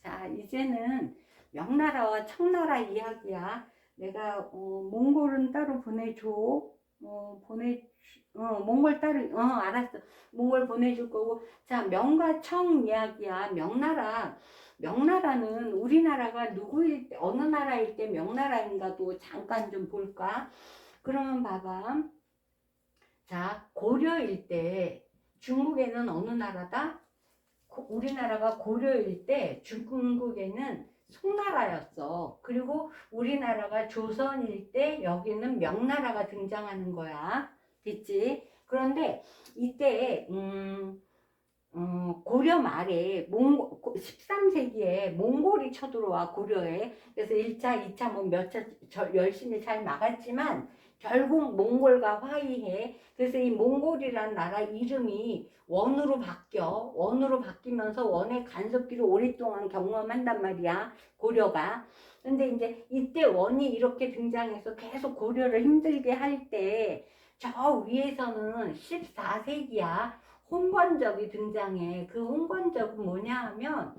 자, 이제는 명나라와 청나라 이야기야. 내가 몽골은 따로 보내줘. 몽골 따로 알았어. 몽골 보내줄 거고. 자, 명과 청 이야기야. 명나라는 우리나라가 누구일 때, 어느 나라일 때 명나라인가도 잠깐 좀 볼까? 그러면 봐봐. 자, 고려일 때 중국에는 어느 나라다? 우리나라가 고려일 때 중국에는 송나라였어. 그리고 우리나라가 조선일 때 여기는 명나라가 등장하는 거야. 됐지? 그런데 이때 고려 말에 13세기에 몽골이 쳐들어와 고려에. 그래서 1차, 2차 뭐 몇 차 열심히 잘 막았지만 결국 몽골과 화의해. 그래서 이 몽골이란 나라 이름이 원으로 바뀌면서 원의 간섭기를 오랫동안 경험한단 말이야, 고려가. 근데 이제 이때 원이 이렇게 등장해서 계속 고려를 힘들게 할 때 저 위에서는 14세기야. 홍건적이 등장해. 그 홍건적은 뭐냐 하면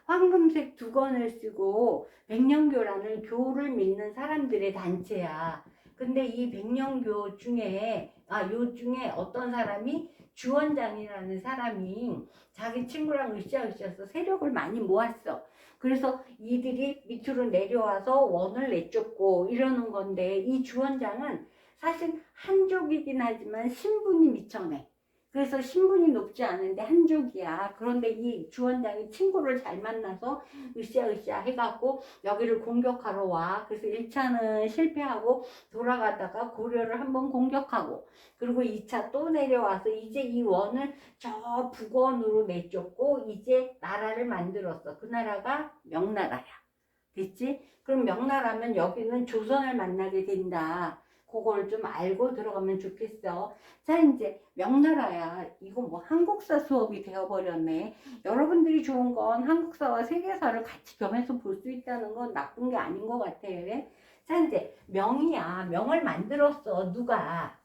황금색 두건을 쓰고 백령교라는 교를 믿는 사람들의 단체야. 근데 이 백령교 중에 요 중에 어떤 사람이 주원장이라는 사람이 자기 친구랑 으쌰으쌰해서 세력을 많이 모았어. 그래서 이들이 밑으로 내려와서 원을 내쫓고 이러는 건데, 이 주원장은 사실 한족이긴 하지만 신분이 미천해. 그래서 신분이 높지 않은데 한족이야. 그런데 이 주원장이 친구를 잘 만나서 으쌰으쌰 해갖고 여기를 공격하러 와. 그래서 1차는 실패하고 돌아가다가 고려를 한번 공격하고, 그리고 2차 또 내려와서 이제 이 원을 저 북원으로 내쫓고 이제 나라를 만들었어. 그 나라가 명나라야. 됐지? 그럼 명나라면 여기는 조선을 만나게 된다. 그걸 좀 알고 들어가면 좋겠어. 자, 이제 명나라야. 이거 뭐 한국사 수업이 되어버렸네. 여러분들이 좋은 건 한국사와 세계사를 같이 겸해서 볼 수 있다는 건 나쁜 게 아닌 것 같아. 자, 이제 명이야. 명을 만들었어. 누가?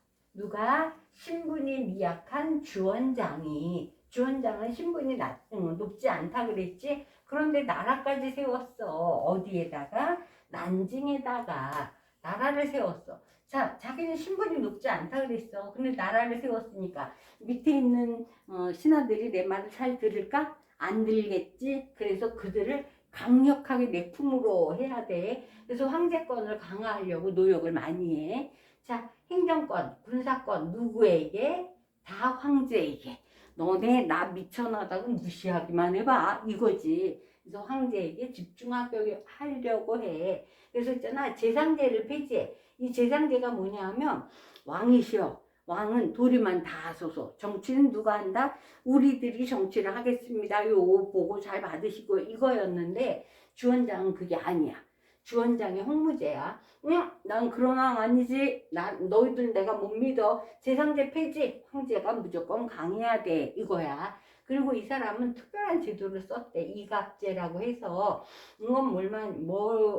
신분이 미약한 주원장이. 주원장은 신분이 높지 않다 그랬지? 그런데 나라까지 세웠어. 어디에다가? 난징에다가 나라를 세웠어. 자, 자기는 신분이 높지 않다 그랬어. 근데 나라를 세웠으니까 밑에 있는 신하들이 내 말을 잘 들을까? 안 들겠지? 그래서 그들을 강력하게 내 품으로 해야 돼. 그래서 황제권을 강화하려고 노력을 많이 해. 자, 행정권, 군사권 누구에게? 다 황제에게. 너네 나 미천하다고 무시하기만 해봐. 이거지. 그래서 황제에게 집중하려고 해. 그래서 있잖아, 제상제를 폐지해. 이 제상제가 뭐냐 하면 왕이시여, 왕은 도리만 다 하소서. 정치는 누가 한다? 우리들이 정치를 하겠습니다. 요 보고 잘 받으시고 이거였는데, 주원장은 그게 아니야. 주원장이 홍무제야. 응, 난 그런 왕 아니지. 너희들 내가 못 믿어. 제상제 폐지. 황제가 무조건 강해야 돼. 이거야. 그리고 이 사람은 특별한 제도를 썼대. 이갑제라고 해서. 이건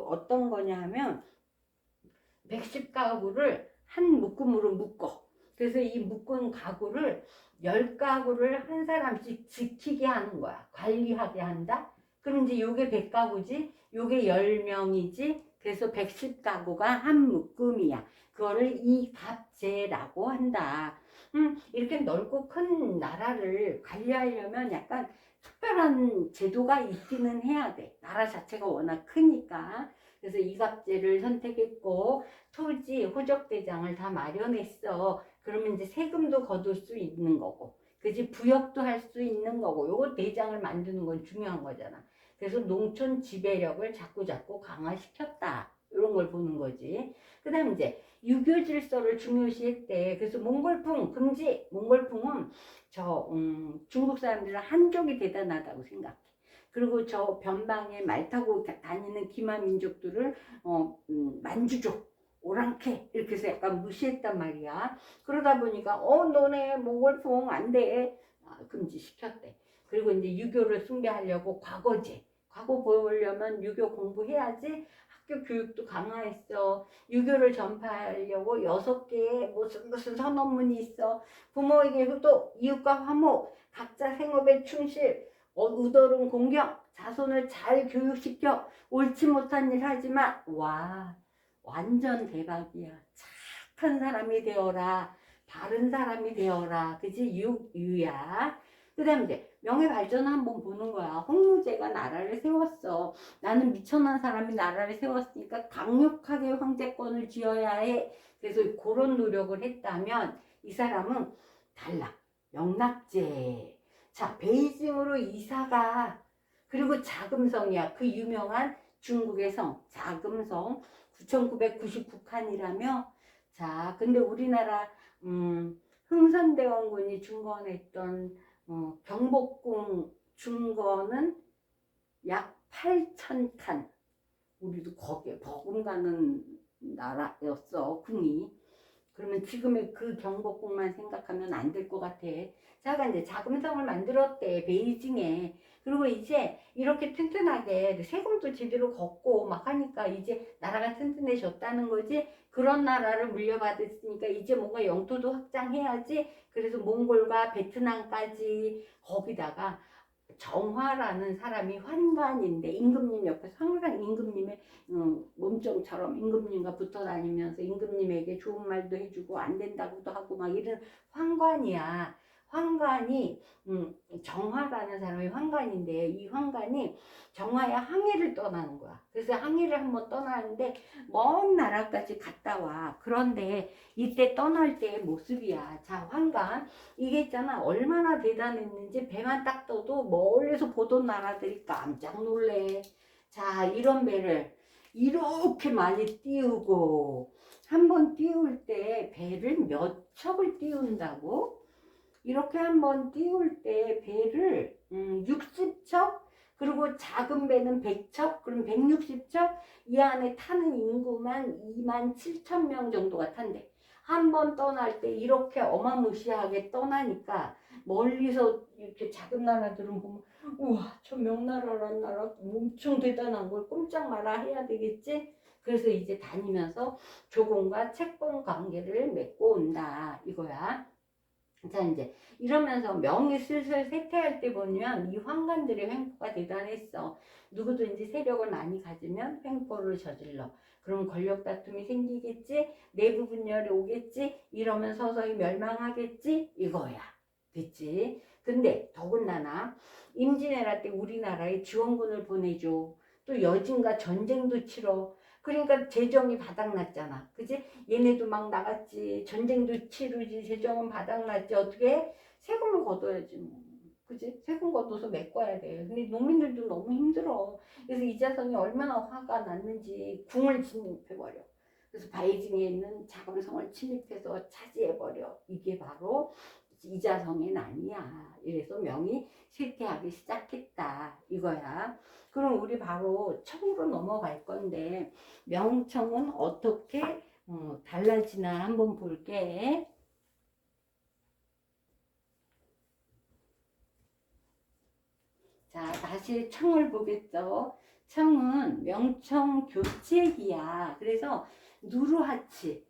어떤 거냐 하면 110가구를 한 묶음으로 묶어. 그래서 이 묶은 가구를 10가구를 한 사람씩 지키게 하는 거야. 관리하게 한다. 그럼 이제 요게 100가구지, 요게 10명이지. 그래서 110가구가 한 묶음이야. 그거를 이갑제라고 한다. 이렇게 넓고 큰 나라를 관리하려면 약간 특별한 제도가 있기는 해야 돼. 나라 자체가 워낙 크니까. 그래서 이갑제를 선택했고, 토지, 호적대장을 다 마련했어. 그러면 이제 세금도 거둘 수 있는 거고, 그지? 부역도 할 수 있는 거고, 요거 대장을 만드는 건 중요한 거잖아. 그래서 농촌 지배력을 자꾸 강화시켰다. 이런 걸 보는 거지. 그 다음 이제 유교 질서를 중요시했대. 그래서 몽골풍 금지. 몽골풍은 중국 사람들은 한족이 대단하다고 생각해. 그리고 저 변방에 말 타고 다니는 기마 민족들을 만주족, 오랑캐 이렇게 해서 약간 무시했단 말이야. 그러다 보니까 너네 몽골풍 안 돼. 금지시켰대. 그리고 이제 유교를 숭배하려고 과거 보려면 유교 공부해야지. 학교 교육도 강화했어. 유교를 전파하려고 6개의 무슨 선언문이 있어. 부모에게 효도, 이웃과 화목, 각자 생업에 충실, 우더른 공경. 자손을 잘 교육시켜 옳지 못한 일 하지만 와 완전 대박이야. 착한 사람이 되어라. 바른 사람이 되어라. 그지? 유야. 그 다음에 이제 명예 발전을 한번 보는 거야. 홍무제가 나라를 세웠어. 나는 미천한 사람이 나라를 세웠으니까 강력하게 황제권을 쥐어야 해. 그래서 그런 노력을 했다면 이 사람은 달라. 명락제. 자, 베이징으로 이사가. 그리고 자금성이야. 그 유명한 중국의 성 자금성 9999칸이라며. 자, 근데 우리나라 흥선대원군이 중건했던 경복궁 중건은 약 8,000칸. 우리도 거기에 버금가는 나라였어, 궁이. 그러면 지금의 그 경복궁만 생각하면 안 될 것 같아. 자가 이제 자금성을 만들었대, 베이징에. 그리고 이제 이렇게 튼튼하게 세금도 제대로 걷고 막 하니까 이제 나라가 튼튼해졌다는 거지. 그런 나라를 물려받았으니까 이제 뭔가 영토도 확장해야지. 그래서 몽골과 베트남까지. 거기다가 정화라는 사람이 환관인데 임금님 옆에서 항상 임금님의 몸종처럼 임금님과 붙어 다니면서 임금님에게 좋은 말도 해주고 안 된다고도 하고 막 이런 환관이야. 환관이 정화라는 사람이 환관인데 이 환관이 정화의 항해를 떠나는 거야. 그래서 항해를 한번 떠나는데 먼 나라까지 갔다 와. 그런데 이때 떠날 때의 모습이야. 자, 환관 이게 있잖아. 얼마나 대단했는지 배만 딱 떠도 멀리서 보던 나라들이 깜짝 놀래. 자, 이런 배를 이렇게 많이 띄우고 한번 띄울 때 배를 몇 척을 띄운다고? 이렇게 한번 띄울 때 배를 60척 그리고 작은 배는 100척 그럼 160척 이 안에 타는 인구만 27,000명 정도가 탄대. 한 번 떠날 때 이렇게 어마무시하게 떠나니까 멀리서 이렇게 작은 나라들은 보면 우와 저 명나라란 나라 엄청 대단한 걸 꼼짝 마라 해야 되겠지. 그래서 이제 다니면서 조공과 채권 관계를 맺고 온다 이거야. 자 이제 이러면서 명이 슬슬 쇠퇴할 때 보면 이 황관들의 횡포가 대단했어. 누구든지 세력을 많이 가지면 횡포를 저질러. 그럼 권력 다툼이 생기겠지. 내부 분열이 오겠지. 이러면 서서히 멸망하겠지. 이거야. 됐지? 근데 더군다나 임진왜란 때 우리나라에 지원군을 보내줘. 또 여진과 전쟁도 치러. 그러니까 재정이 바닥났잖아. 그지? 얘네도 막 나갔지. 전쟁도 치르지. 재정은 바닥났지. 어떻게? 세금을 걷어야지 뭐. 그지? 세금 걷어서 메꿔야 돼. 근데 농민들도 너무 힘들어. 그래서 이자성이 얼마나 화가 났는지 궁을 침입해버려. 그래서 바이징에 있는 자금성을 침입해서 차지해버려. 이게 바로 이자성의 난이야. 이래서 명이 쇠퇴하기 시작했다. 이거야. 그럼 우리 바로 청으로 넘어갈 건데 명청은 어떻게 달라지나 한번 볼게. 자, 다시 청을 보겠죠. 청은 명청 교책이야. 그래서 누르하치의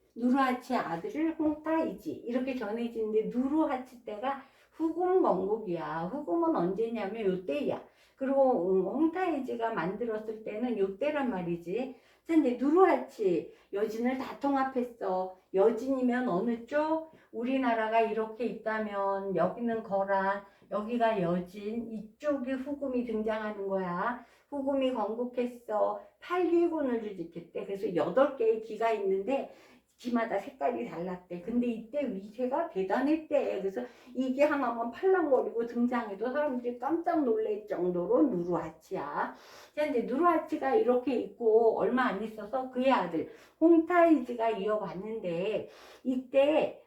아들을 홍따이지 이렇게 전해지는데 누르하치 때가 후금 건국이야. 후금은 언제냐면 요때야. 그리고 홍타이지가 만들었을 때는 요때란 말이지. 근데 누르하치 여진을 다 통합했어. 여진이면 어느 쪽? 우리나라가 이렇게 있다면 여기는 거란 여기가 여진, 이쪽이 후금이 등장하는 거야. 후금이 건국했어. 8기군을 지켰대. 그래서 8개의 기가 있는데 기마다 색깔이 달랐대. 근데 이때 위세가 대단했대. 그래서 이게 하나만 팔랑거리고 등장해도 사람들이 깜짝 놀랄 정도로 누르하치야. 근데 누르하치가 이렇게 있고 얼마 안 있어서 그의 아들 홍타이지가 이어갔는데 이때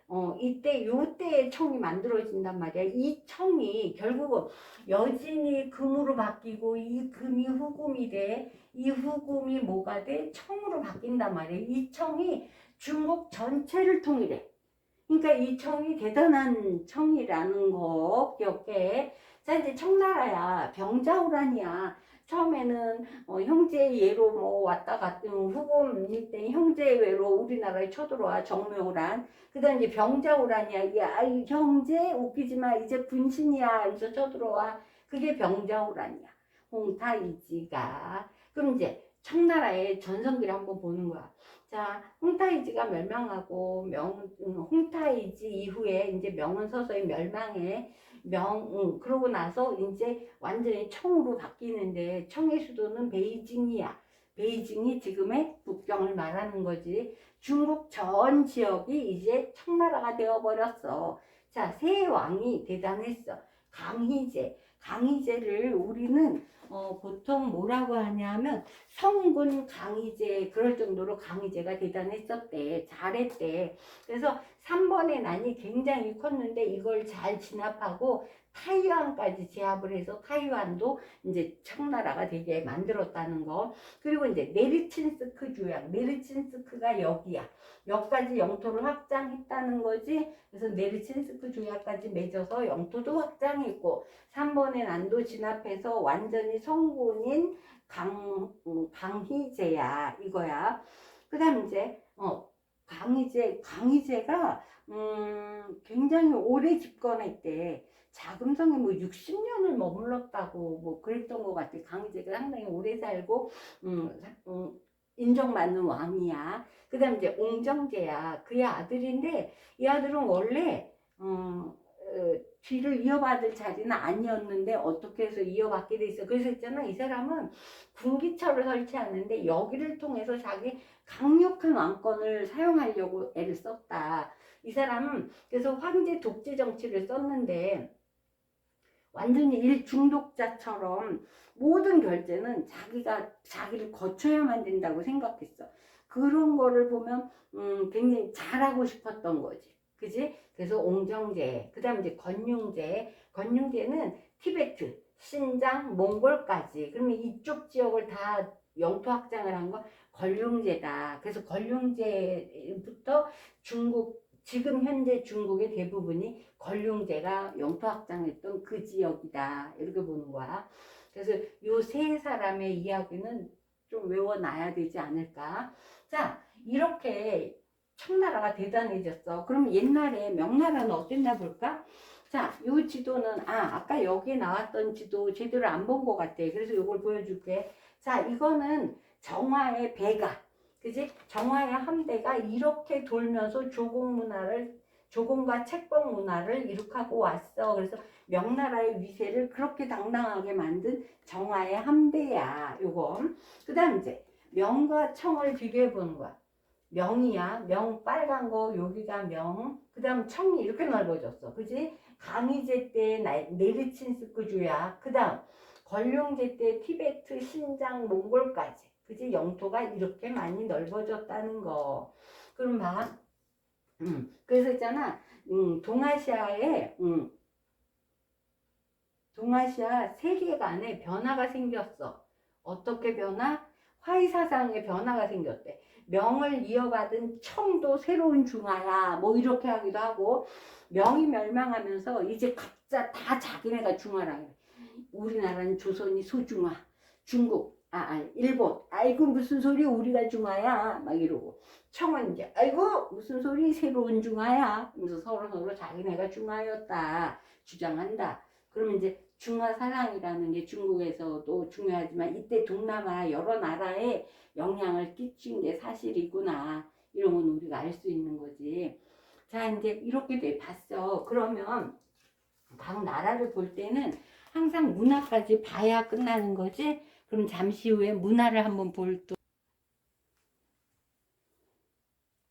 요때의 청이 만들어진단 말이야. 이 청이 결국은 여진이 금으로 바뀌고 이 금이 후금이 돼. 이 후금이 뭐가 돼? 청으로 바뀐단 말이야. 이 청이 중국 전체를 통일해. 그러니까 이 청이 대단한 청이라는 거 기억해. 자 이제 청나라야. 병자호란이야. 처음에는 형제 예로 뭐 왔다 갔다 후금일 때 형제 외로 우리나라에 쳐들어와 정묘호란. 그 다음 이제 병자호란이야. 야 형제 웃기지 마 이제 분신이야. 이제 쳐들어와. 그게 병자호란이야. 홍타이지가. 그럼 이제 청나라의 전성기를 한번 보는 거야. 자, 홍타이지가 멸망하고 홍타이지 이후에 이제 명은 서서히 멸망해. 그러고 나서 이제 완전히 청으로 바뀌는데 청의 수도는 베이징이야. 베이징이 지금의 북경을 말하는 거지. 중국 전 지역이 이제 청나라가 되어버렸어. 자, 세 왕이 대단했어. 강희제를 우리는 보통 뭐라고 하냐면 성군 강희제, 그럴 정도로 강희제가 대단했었대. 잘했대. 그래서 3번의 난이 굉장히 컸는데 이걸 잘 진압하고 타이완까지 제압을 해서 타이완도 이제 청나라가 되게 만들었다는 거. 그리고 이제 네르친스크 조약, 네르친스크가 여기야. 여기까지 영토를 확장했다는 거지. 그래서 네르친스크 조약까지 맺어서 영토도 확장했고 3번의 난도 진압해서 완전히 성군인 강희제야 이거야. 그 다음 이제 강희제가 굉장히 오래 집권했대. 자금성에 뭐 60년을 머물렀다고 뭐 그랬던 것 같아. 강희제가 상당히 오래 살고 인정받는 왕이야. 그 다음 이제 옹정제야. 그의 아들인데 이 아들은 원래 뒤를 이어받을 자리는 아니었는데 어떻게 해서 이어받게 돼 있어. 그래서 있잖아, 이 사람은 군기처를 설치하는데 여기를 통해서 자기 강력한 왕권을 사용하려고 애를 썼다. 이 사람은 그래서 황제 독재 정치를 썼는데 완전히 일중독자처럼 모든 결제는 자기를 거쳐야만 된다고 생각했어. 그런 거를 보면 굉장히 잘하고 싶었던 거지. 그지? 그래서 옹정제, 그 다음 이제 건융제는 티베트, 신장, 몽골까지. 그러면 이쪽 지역을 다 영토 확장을 한 거 건융제다. 그래서 건융제부터 지금 현재 중국의 대부분이 건륭제가 영토 확장했던 그 지역이다. 이렇게 보는 거야. 그래서 요 세 사람의 이야기는 좀 외워놔야 되지 않을까. 자, 이렇게 청나라가 대단해졌어. 그럼 옛날에 명나라는 어땠나 볼까? 자, 요 지도는 아까 여기 나왔던 지도 제대로 안 본 것 같아. 그래서 요걸 보여줄게. 자, 이거는 정화의 배가, 그지? 정화의 함대가 이렇게 돌면서 조공과 채권 문화를 이룩하고 왔어. 그래서 명나라의 위세를 그렇게 당당하게 만든 정화의 함대야, 요건. 그 다음 이제 명과 청을 비교해 보는 거야. 명이야. 명 빨간 거, 여기가 명. 그 다음 청이 이렇게 넓어졌어. 그지? 강희제 때 네르친스크주야. 그 다음 건룡제 때 티베트, 신장, 몽골까지. 그지? 영토가 이렇게 많이 넓어졌다는 거. 그럼 봐. 그래서 있잖아. 동아시아 세계관에 변화가 생겼어. 어떻게 변화? 화의사상의 변화가 생겼대. 명을 이어받은 청도 새로운 중화야. 뭐 이렇게 하기도 하고, 명이 멸망하면서 이제 각자 다 자기네가 중화라 그래. 우리나라는 조선이 소중화, 중국, 일본, 아이고 무슨 소리 우리가 중화야 막 이러고, 청은 이제 아이고 무슨 소리 새로운 중화야 하면서 서로 자기네가 중화였다 주장한다. 그러면 이제 중화 사상이라는 게 중국에서도 중요하지만 이때 동남아 여러 나라에 영향을 끼친 게 사실이구나, 이런 건 우리가 알 수 있는 거지. 자, 이제 이렇게 봤어. 그러면 각 나라를 볼 때는 항상 문화까지 봐야 끝나는 거지. 그럼 잠시 후에 문화를 한번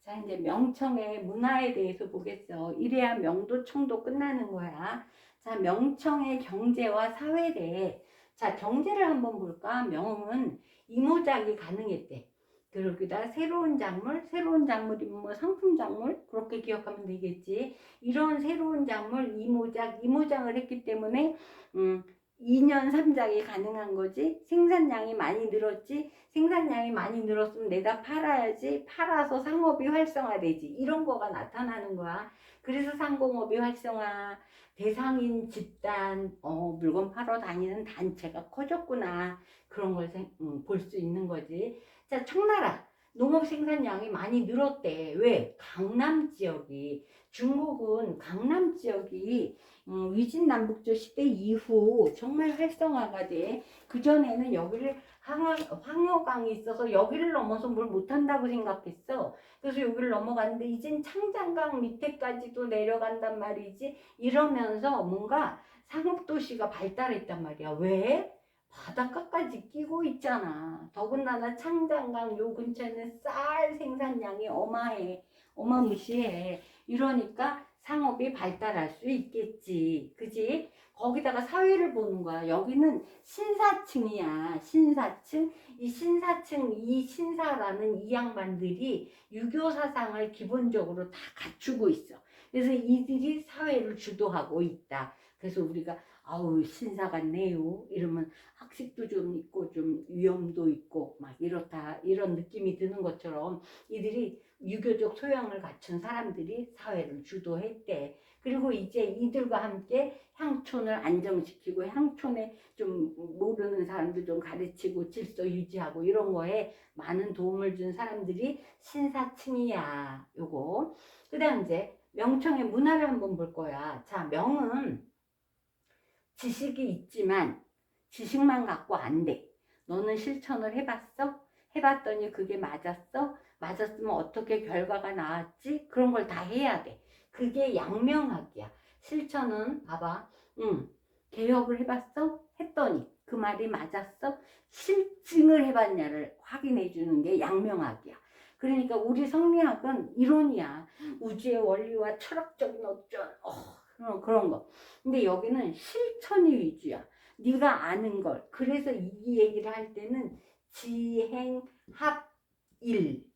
자, 이제 명청의 문화에 대해서 보겠어. 이래야 명도 청도 끝나는 거야. 자, 명청의 경제와 사회래. 자, 경제를 한번 볼까? 명은 이모작이 가능했대. 그러기다 새로운 작물이면 뭐 상품 작물? 그렇게 기억하면 되겠지. 이런 새로운 작물, 이모작을 했기 때문에 2년 3작이 가능한 거지. 생산량이 많이 늘었지. 생산량이 많이 늘었으면 내가 팔아야지. 팔아서 상업이 활성화되지. 이런 거가 나타나는 거야. 그래서 상공업이 활성화, 대상인 집단, 물건 팔러 다니는 단체가 커졌구나. 그런 걸 볼 수 있는 거지. 자, 청나라. 농업 생산량이 많이 늘었대. 왜? 강남 지역이, 중국은 강남 지역이 위진남북조 시대 이후 정말 활성화가 돼. 그전에는 여기를 황허강이 있어서 여기를 넘어서 뭘 못한다고 생각했어. 그래서 여기를 넘어갔는데 이젠 창장강 밑에까지도 내려간단 말이지. 이러면서 뭔가 상업도시가 발달했단 말이야. 왜? 바닷가까지 끼고 있잖아. 더군다나 창장강 요 근처에는 쌀 생산량이 어마무시해. 이러니까 상업이 발달할 수 있겠지. 그지? 거기다가 사회를 보는 거야. 여기는 신사층이야. 신사층. 이 신사층, 이 신사라는 이 양반들이 유교 사상을 기본적으로 다 갖추고 있어. 그래서 이들이 사회를 주도하고 있다. 그래서 우리가 아우 신사 같네요 이러면 학식도 좀 있고 좀 위엄도 있고 막 이렇다 이런 느낌이 드는 것처럼 이들이 유교적 소양을 갖춘 사람들이 사회를 주도했대. 그리고 이제 이들과 함께 향촌을 안정시키고 향촌에 좀 모르는 사람들 좀 가르치고 질서 유지하고 이런 거에 많은 도움을 준 사람들이 신사층이야. 요거. 그 다음 이제 명청의 문화를 한번 볼 거야. 자, 명은 지식이 있지만 지식만 갖고 안 돼. 너는 실천을 해봤어? 해봤더니 그게 맞았어? 맞았으면 어떻게 결과가 나왔지? 그런 걸 다 해야 돼. 그게 양명학이야. 실천은 봐봐. 개혁을 해봤어? 했더니 그 말이 맞았어? 실증을 해봤냐를 확인해 주는 게 양명학이야. 그러니까 우리 성리학은 이론이야. 우주의 원리와 철학적인 어쩌 그런 거. 근데 여기는 실천이 위주야. 네가 아는 걸. 그래서 이 얘기를 할 때는 지행합일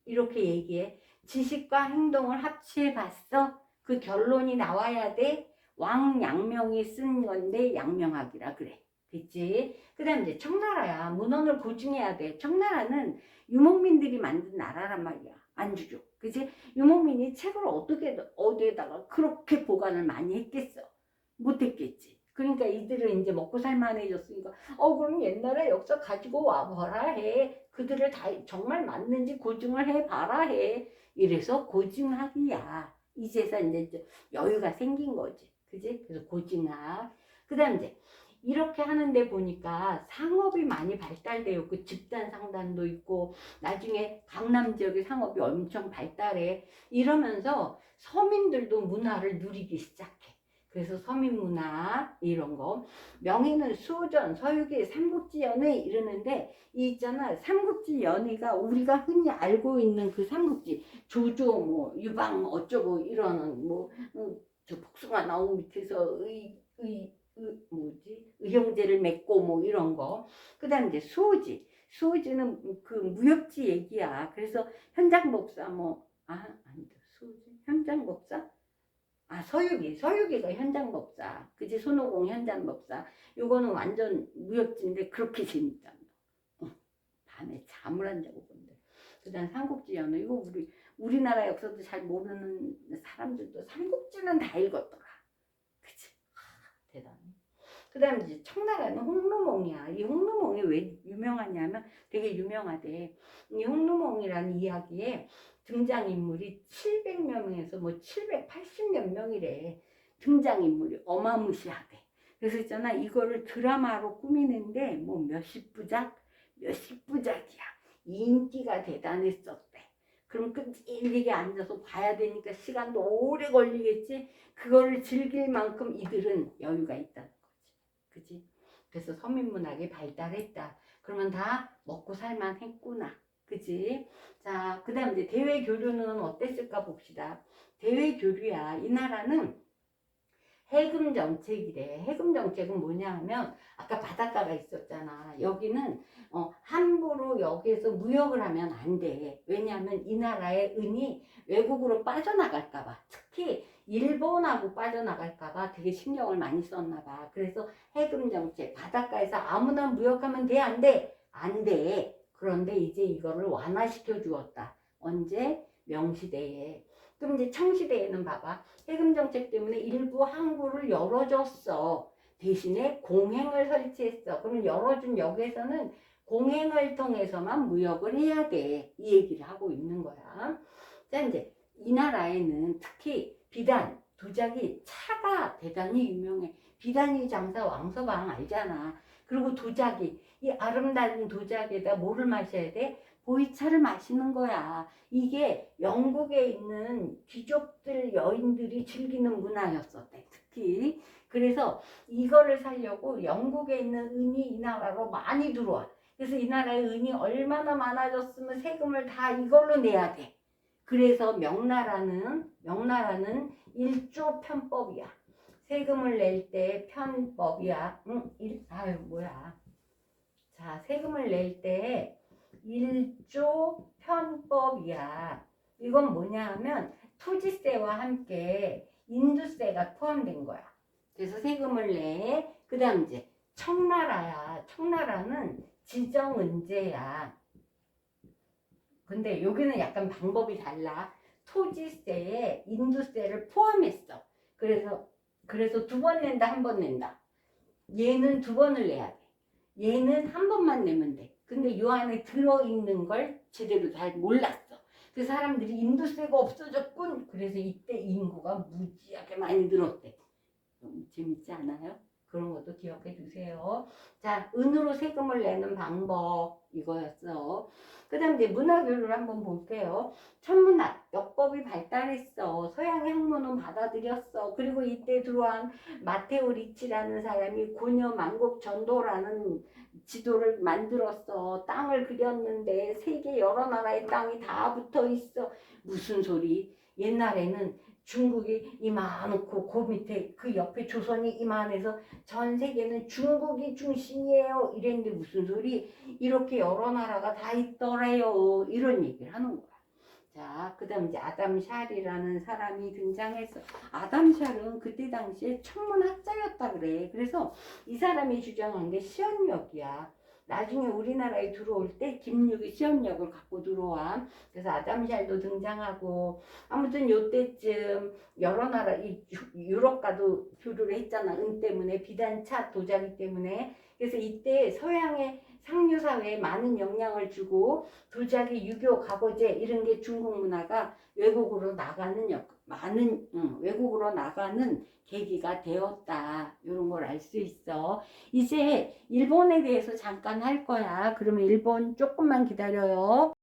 이렇게 얘기해. 지식과 행동을 합치해 봤어? 그 결론이 나와야 돼. 왕양명이 쓴 건데 양명학이라 그래. 그치? 그 다음 이제 청나라야. 문헌을 고증해야 돼. 청나라는 유목민들이 만든 나라란 말이야. 안주죠. 그치? 유목민이 책을 어디에다가 그렇게 보관을 많이 했겠어? 못했겠지. 그러니까 이들은 이제 먹고 살만해졌으니까 그럼 옛날에 역사 가지고 와봐라 해. 그들을 다 정말 맞는지 고증을 해봐라 해. 이래서 고증학이야. 이제서 이제 여유가 생긴 거지. 그지? 그래서 고증학. 그 다음 이제 이렇게 하는데 보니까 상업이 많이 발달되어 그 집단 상단도 있고 나중에 강남 지역의 상업이 엄청 발달해. 이러면서 서민들도 문화를 누리기 시작해. 그래서 서민문화 이런 거. 명예는 수호전, 서유기, 삼국지연의 이러는데 이 있잖아. 삼국지연의가 우리가 흔히 알고 있는 그 삼국지 조조 뭐 유방 어쩌고 이러는 저 복숭아 나무 밑에서 의형제를 맺고 뭐 이런 거. 그 다음에 이제 수호지. 수호지는 그 무협지 얘기야. 그래서 현장법사 아니다. 수호지? 현장법사? 서유기가 현장법사. 그지? 손오공 현장법사. 요거는 완전 무협지인데 그렇게 재밌다. 밤에 잠을 안 자고 본대. 그 다음 삼국지연어. 이거 우리나라 역사도 잘 모르는 사람들도 삼국지는 다 읽었더라. 그치? 대단해. 그 다음에 이제 청나라는 홍루몽이야. 이 홍루몽이 왜 유명하냐면 되게 유명하대. 이 홍루몽이라는 이야기에 등장인물이 700여 명에서 780몇 명이래. 등장인물이 어마무시하대. 그래서 있잖아 이거를 드라마로 꾸미는데 몇십 부작이야. 인기가 대단했었대. 그럼 끈질기게 앉아서 봐야 되니까 시간도 오래 걸리겠지. 그거를 즐길 만큼 이들은 여유가 있다는 거지. 그지? 그래서 서민문학이 발달했다. 그러면 다 먹고 살만 했구나. 그지? 자, 그 다음 이제 대외교류는 어땠을까 봅시다. 대외교류야. 이 나라는 해금 정책이래. 해금 정책은 뭐냐 하면 아까 바닷가가 있었잖아. 여기는 함부로 여기에서 무역을 하면 안 돼. 왜냐하면 이 나라의 은이 외국으로 빠져나갈까 봐. 특히 일본하고 빠져나갈까 봐 되게 신경을 많이 썼나 봐. 그래서 해금 정책, 바닷가에서 아무나 무역하면 돼? 안 돼? 안 돼. 그런데 이제 이거를 완화시켜 주었다. 언제? 명시대에. 그럼 이제 청시대에는 봐봐. 해금 정책 때문에 일부 항구를 열어줬어. 대신에 공행을 설치했어. 그럼 열어준 역에서는 공행을 통해서만 무역을 해야 돼. 이 얘기를 하고 있는 거야. 자, 이제 이 나라에는 특히 비단, 도자기, 차가 대단히 유명해. 비단이 장사 왕서방 알잖아. 그리고 도자기, 이 아름다운 도자기에다 뭐를 마셔야 돼? 보이차를 마시는 거야. 이게 영국에 있는 귀족들, 여인들이 즐기는 문화였었대. 특히. 그래서 이거를 살려고 영국에 있는 은이 이 나라로 많이 들어와. 그래서 이 나라의 은이 얼마나 많아졌으면 세금을 다 이걸로 내야 돼. 그래서 명나라는 일조 편법이야. 세금을 낼 때 편법이야. 아유 뭐야. 자, 세금을 낼 때 일조 편법이야. 이건 뭐냐 하면 토지세와 함께 인두세가 포함된 거야. 그래서 세금을 내. 그 다음 이제 청나라야. 청나라는 지정은제야. 근데 여기는 약간 방법이 달라. 토지세에 인두세를 포함했어. 그래서 두 번 낸다, 한 번 낸다. 얘는 두 번을 내야 돼. 얘는 한 번만 내면 돼. 근데 요 안에 들어있는 걸 제대로 잘 몰랐어. 그 사람들이 인두세가 없어졌군. 그래서 이때 인구가 무지하게 많이 늘었대. 재밌지 않아요? 그런 것도 기억해 두세요. 자, 은으로 세금을 내는 방법 이거였어. 그 다음 이제 문화교류를 한번 볼게요. 천문학, 역법이 발달했어. 서양의 학문은 받아들였어. 그리고 이때 들어온 마테오 리치라는 사람이 고녀 만국 전도라는 지도를 만들었어. 땅을 그렸는데 세계 여러 나라의 땅이 다 붙어 있어. 무슨 소리? 옛날에는 중국이 이만하고 그 밑에 그 옆에 조선이 이만해서 전 세계는 중국이 중심이에요 이랬는데 무슨 소리? 이렇게 여러 나라가 다 있더래요. 이런 얘기를 하는 거야. 자, 그 다음 이제 아담 샬이라는 사람이 등장해서 아담 샬은 그때 당시에 천문학자였다 그래. 그래서 이 사람이 주장한 게 시험력이야. 나중에 우리나라에 들어올 때 김육이 시험력을 갖고 들어와. 그래서 아담 샬도 등장하고 아무튼 요때쯤 여러 나라 유럽과도 교류를 했잖아. 은 때문에 비단차 도자기 때문에. 그래서 이때 서양의 상류 사회에 많은 영향을 주고 도자기, 유교, 가거제 이런 게 중국 문화가 외국으로 나가는 외국으로 나가는 계기가 되었다. 이런 걸 알 수 있어. 이제 일본에 대해서 잠깐 할 거야. 그러면 일본 조금만 기다려요.